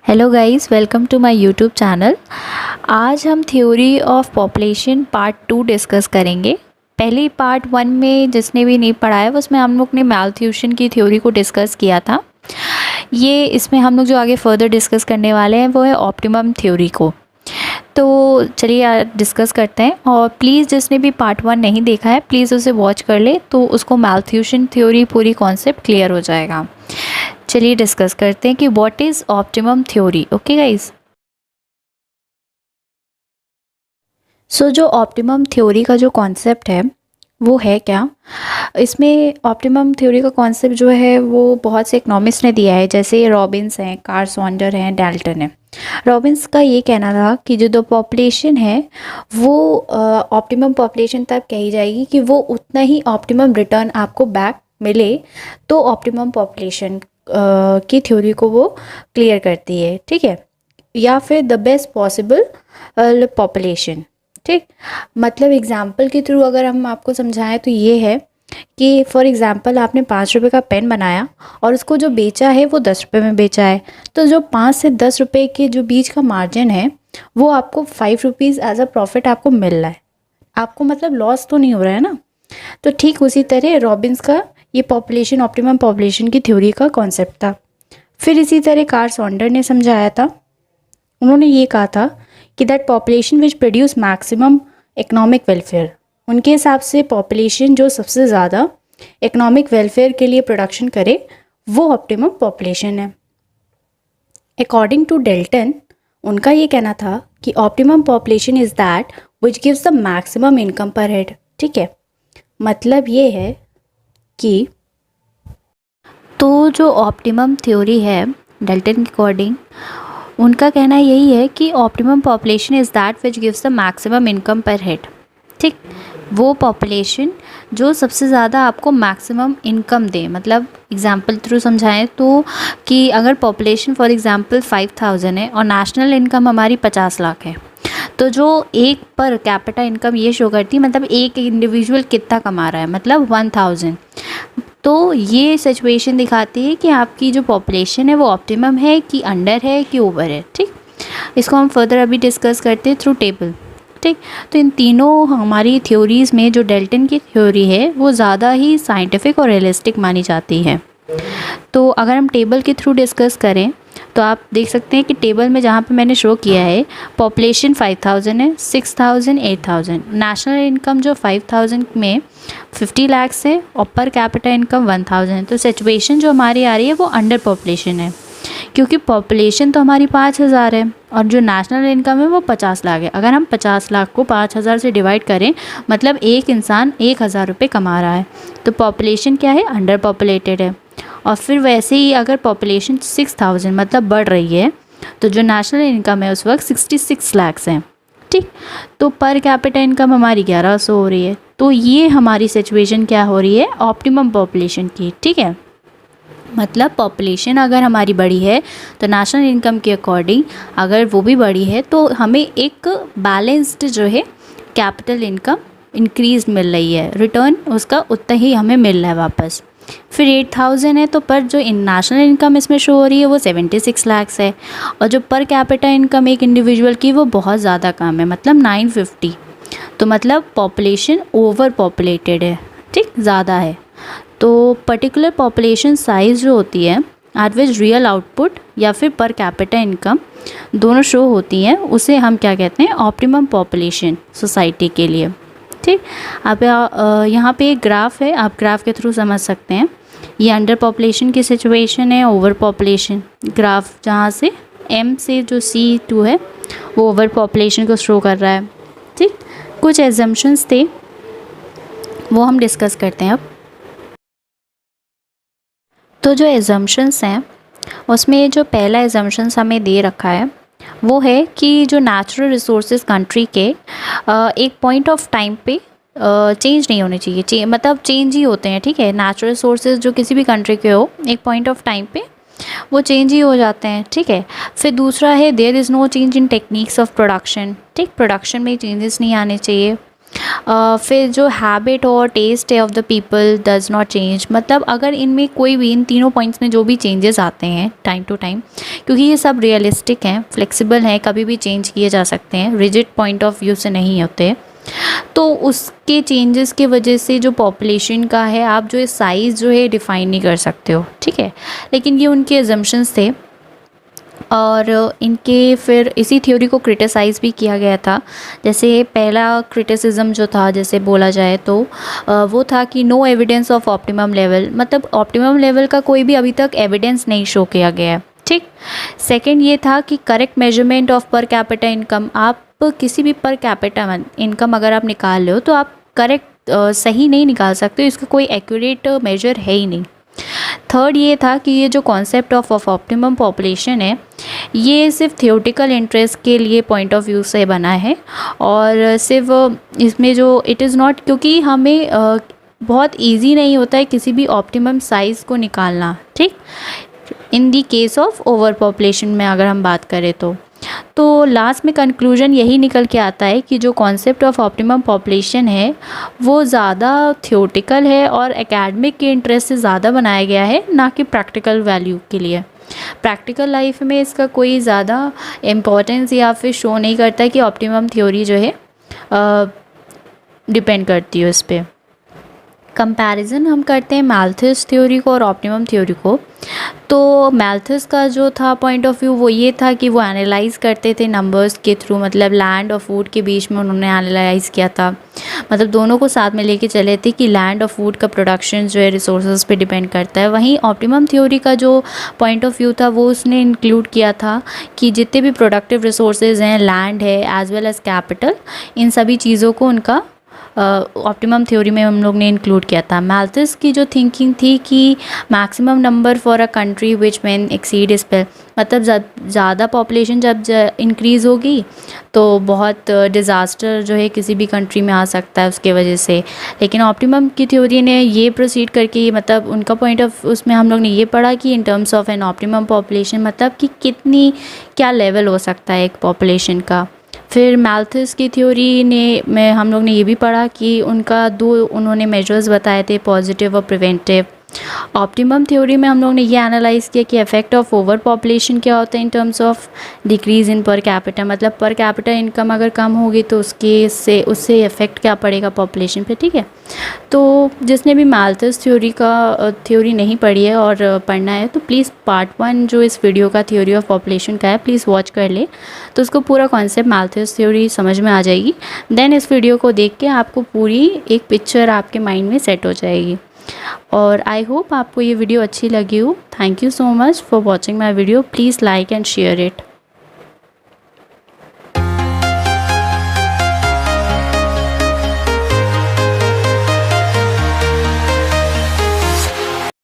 Hello guys, welcome to my YouTube channel. आज हम theory of population part 2 discuss करेंगे। पहले पार्ट 1 में जिसने भी नहीं पढ़ा है उसमें हम लोग ने मैल्थ्यूशन की थ्योरी को डिस्कस किया था। ये इसमें हम लोग जो आगे फर्दर डिस्कस करने वाले हैं वो है ऑप्टिमम थ्योरी को। तो चलिए डिस्कस करते हैं। और प्लीज़ जिसने भी पार्ट 1 नहीं देखा है प्लीज़ उसे वॉच कर ले, तो उसको मैल्थ्यूशन थ्योरी पूरी कॉन्सेप्ट क्लियर हो जाएगा। चलिए डिस्कस करते हैं कि what is optimum theory. Okay guys, so जो ऑप्टिमम थ्योरी का जो कॉन्सेप्ट है वो है क्या। इसमें ऑप्टिमम थ्योरी का कॉन्सेप्ट जो है वो बहुत से इकोनॉमिस्ट ने दिया है, जैसे रॉबिन्स हैं, कार्ल सॉन्डर हैं, डाल्टन है। रॉबिन्स का ये कहना था कि जो पॉपुलेशन है वो ऑप्टिमम पॉपुलेशन तब कही जाएगी कि वो उतना ही ऑप्टिमम रिटर्न आपको बैक मिले, तो ऑप्टिमम पॉपुलेशन की थ्योरी को वो क्लियर करती है, ठीक है। या फिर द बेस्ट पॉसिबल पॉपुलेशन, ठीक। मतलब एग्जाम्पल के थ्रू अगर हम आपको समझाएं तो ये है कि फॉर एग्ज़ाम्पल आपने 5 रुपये का पेन बनाया और उसको जो बेचा है वो 10 रुपये में बेचा है, तो जो 5 से 10 रुपये के जो बीच का मार्जिन है वो आपको 5 रुपीज़ एज अ प्रॉफिट आपको मिल रहा है। आपको मतलब लॉस तो नहीं हो रहा है ना। तो ठीक उसी तरह रॉबिन्स का ये पॉपुलेशन ऑप्टिमम पॉपुलेशन की थ्योरी का कॉन्सेप्ट था। फिर इसी तरह कार्ल सॉन्डर ने समझाया था। उन्होंने ये कहा था कि that population which produce maximum economic welfare, उनके हिसाब से पॉपुलेशन जो सबसे ज़्यादा इकोनॉमिक वेलफेयर के लिए प्रोडक्शन करे वो ऑप्टिमम पॉपुलेशन है। अकॉर्डिंग टू डेल्टन, उनका ये कहना था कि optimum population is that which gives the maximum income पर हेड, ठीक है। मतलब ये है कि तो जो ऑप्टिमम थ्योरी है डेल्टन के अकॉर्डिंग, उनका कहना यही है कि optimum population is that which gives the maximum income पर हेड, ठीक। वो पॉपुलेशन जो सबसे ज़्यादा आपको मैक्सिमम इनकम दे। मतलब एग्जांपल थ्रू समझाएं तो कि अगर पॉपुलेशन फॉर एग्जांपल 5000 है और नेशनल इनकम हमारी 50 लाख है, तो जो एक पर कैपिटा इनकम ये शो करती है, मतलब एक इंडिविजुअल कितना कमा रहा है, मतलब 1000। तो ये सिचुएशन दिखाती है कि आपकी जो पॉपुलेशन है वो ऑप्टिमम है कि अंडर है कि ओवर है, ठीक। इसको हम फर्दर अभी डिस्कस करते हैं थ्रू टेबल, ठीक। तो इन तीनों हमारी थ्योरीज़ में जो डेल्टन की थ्योरी है वो ज़्यादा ही साइंटिफिक और रियलिस्टिक मानी जाती है। तो अगर हम टेबल के थ्रू डिस्कस करें तो आप देख सकते हैं कि टेबल में जहाँ पे मैंने शो किया है पॉपुलेशन 5000 है, 6000, 8000। नेशनल इनकम जो 5000 में 50 लाख है और पर कैपिटा इनकम 1000 है। तो सिचुएशन जो हमारी आ रही है वो अंडर पॉपुलेशन है, क्योंकि पॉपुलेशन तो हमारी 5000 है और जो नेशनल इनकम है वो 50 लाख है। अगर हम 50 लाख को 5000 से डिवाइड करें, मतलब एक इंसान 1000 रुपये कमा रहा है, तो पॉपुलेशन क्या है, अंडर पॉपुलेटेड है। और फिर वैसे ही अगर पॉपुलेशन 6000 मतलब बढ़ रही है, तो जो नेशनल इनकम है उस वक्त 66 लाख है, ठीक। तो पर कैपिटा इनकम हमारी 1100 हो रही है। तो ये हमारी सिचुएशन क्या हो रही है, ऑप्टिमम पॉपुलेशन की, ठीक है। मतलब पॉपुलेशन अगर हमारी बड़ी है तो नेशनल इनकम के अकॉर्डिंग अगर वो भी बड़ी है तो हमें एक बैलेंस्ड जो है कैपिटल इनकम इंक्रीज मिल रही है, रिटर्न उसका उतना ही हमें मिल रहा है वापस। फिर 8000 है तो पर जो नेशनल इनकम इसमें शो हो रही है वो 76 लाख है, और जो पर कैपिटा इनकम एक इंडिविजुअल की वो बहुत ज़्यादा कम है, मतलब 950। तो मतलब पॉपुलेशन ओवर पॉपुलेटेड है, ठीक, ज़्यादा है। तो पर्टिकुलर पॉपुलेशन साइज़ जो होती है एट विच रियल आउटपुट या फिर पर कैपिटा इनकम दोनों शो होती हैं, उसे हम क्या कहते हैं, ऑप्टिमम पॉपुलेशन सोसाइटी के लिए, ठीक। आप यहाँ पे एक ग्राफ है, आप ग्राफ के थ्रू समझ सकते हैं। ये अंडर पॉपुलेशन की सिचुएशन है, ओवर पॉपुलेशन ग्राफ जहाँ से M से जो C2 है वो ओवर पॉपुलेशन को शो कर रहा है, ठीक। कुछ एजम्पशंस थे वो हम डिस्कस करते हैं अब। तो जो एजम्पशंस हैं उसमें जो पहला एजम्पशंस हमें दे रखा है वो है कि जो नेचुरल रिसोर्सेज कंट्री के एक पॉइंट ऑफ टाइम पे चेंज नहीं होने चाहिए, मतलब चेंज ही होते हैं, ठीक है। नेचुरल रिसोर्सेज जो किसी भी कंट्री के हो एक पॉइंट ऑफ टाइम पे वो चेंज ही हो जाते हैं, ठीक है। फिर दूसरा है there is no change in techniques of production, ठीक, प्रोडक्शन में चेंजेस नहीं आने चाहिए। फिर जो हैबिट और टेस्ट है of the people does not change, मतलब अगर इनमें कोई भी इन तीनों पॉइंट्स में जो भी चेंजेस आते हैं टाइम टू टाइम, क्योंकि ये सब रियलिस्टिक हैं, फ्लेक्सिबल हैं, कभी भी चेंज किए जा सकते हैं, रिजिड पॉइंट ऑफ व्यू से नहीं होते, तो उसके चेंजेस के वजह से जो पॉपुलेशन का है आप जो साइज़ जो है डिफ़ाइन नहीं कर सकते हो, ठीक है। लेकिन ये उनके एजम्पशंस थे और इनके फिर इसी थ्योरी को क्रिटिसाइज़ भी किया गया था। जैसे पहला क्रिटिसिज्म जो था, जैसे बोला जाए तो वो था कि no evidence of optimum level, मतलब ऑप्टिमम लेवल का कोई भी अभी तक एविडेंस नहीं शो किया गया है, ठीक। सेकंड ये था कि correct measurement of per capita income, आप किसी भी पर कैपिटा इनकम अगर आप निकाल रहे हो तो आप करेक्ट सही नहीं निकाल सकते, इसका कोई एक्यूरेट मेजर है ही नहीं। थर्ड ये था कि ये जो कॉन्सेप्ट ऑफ ऑप्टिमम पॉपुलेशन है ये सिर्फ थियोरेटिकल इंटरेस्ट के लिए पॉइंट ऑफ व्यू से बना है और सिर्फ इसमें जो इट इज़ नॉट, क्योंकि हमें बहुत इजी नहीं होता है किसी भी ऑप्टिमम साइज़ को निकालना, ठीक। In the case of over population में अगर हम बात करें तो लास्ट में कंक्लूजन यही निकल के आता है कि जो कॉन्सेप्ट ऑफ ऑप्टिमम पॉपुलेशन है वो ज़्यादा थियोरेटिकल है और एकेडमिक के इंटरेस्ट से ज़्यादा बनाया गया है, ना कि प्रैक्टिकल वैल्यू के लिए। प्रैक्टिकल लाइफ में इसका कोई ज़्यादा इम्पोर्टेंस या फिर शो नहीं करता कि ऑप्टिमम थ्योरी जो है डिपेंड करती है उस पर। कंपैरिजन हम करते हैं माल्थस थ्योरी को और ऑप्टिमम थ्योरी को, तो माल्थस का जो था पॉइंट ऑफ व्यू वो ये था कि वो एनालाइज़ करते थे नंबर्स के थ्रू, मतलब लैंड और फूड के बीच में उन्होंने एनालाइज़ किया था, मतलब दोनों को साथ में लेके चले थे कि लैंड और फूड का प्रोडक्शन जो है रिसोर्सेज पे डिपेंड करता है। वहीं ऑप्टिमम थ्योरी का जो पॉइंट ऑफ व्यू था वो उसने इंक्लूड किया था कि जितने भी प्रोडक्टिव रिसोर्सेज हैं, लैंड है एज वेल एज़ कैपिटल, इन सभी चीज़ों को उनका ऑप्टिमम थ्योरी में हम लोग ने इंक्लूड किया था। माल्थस की जो थिंकिंग थी कि maximum number for a country which man exceed spell, मतलब ज़्यादा पॉपुलेशन जब इंक्रीज़ होगी तो बहुत डिज़ास्टर जो है किसी भी कंट्री में आ सकता है उसके वजह से। लेकिन ऑप्टिमम की थ्योरी ने ये प्रोसीड करके, मतलब उनका पॉइंट ऑफ उसमें हम लोग ने ये पढ़ा कि in terms of an optimum population, मतलब कि कितनी क्या लेवल हो सकता है एक पॉपुलेशन का। फिर माल्थस की थ्योरी में हम लोग ने ये भी पढ़ा कि उनका उन्होंने मेजर्स बताए थे, पॉजिटिव और प्रिवेंटिव। ऑप्टिमम थ्योरी में हम लोग ने ये एनालाइज़ किया कि इफेक्ट ऑफ ओवर पॉपुलेशन क्या होता है in terms of decrease in per capita, मतलब पर कैपिटा इनकम अगर कम होगी तो उससे इफ़ेक्ट क्या पड़ेगा पॉपुलेशन पे, ठीक है। तो जिसने भी माल्थस थ्योरी नहीं पढ़ी है और पढ़ना है तो प्लीज़ पार्ट 1 जो इस वीडियो का थ्योरी ऑफ पॉपुलेशन का है प्लीज़ वॉच कर ले, तो उसको पूरा कॉन्सेप्ट माल्थस थ्योरी समझ में आ जाएगी। देन इस वीडियो को देख के आपको पूरी एक पिक्चर आपके माइंड में सेट हो जाएगी। और आई होप आपको ये वीडियो अच्छी लगी हो। Thank you so much for watching my video. Please like and share it.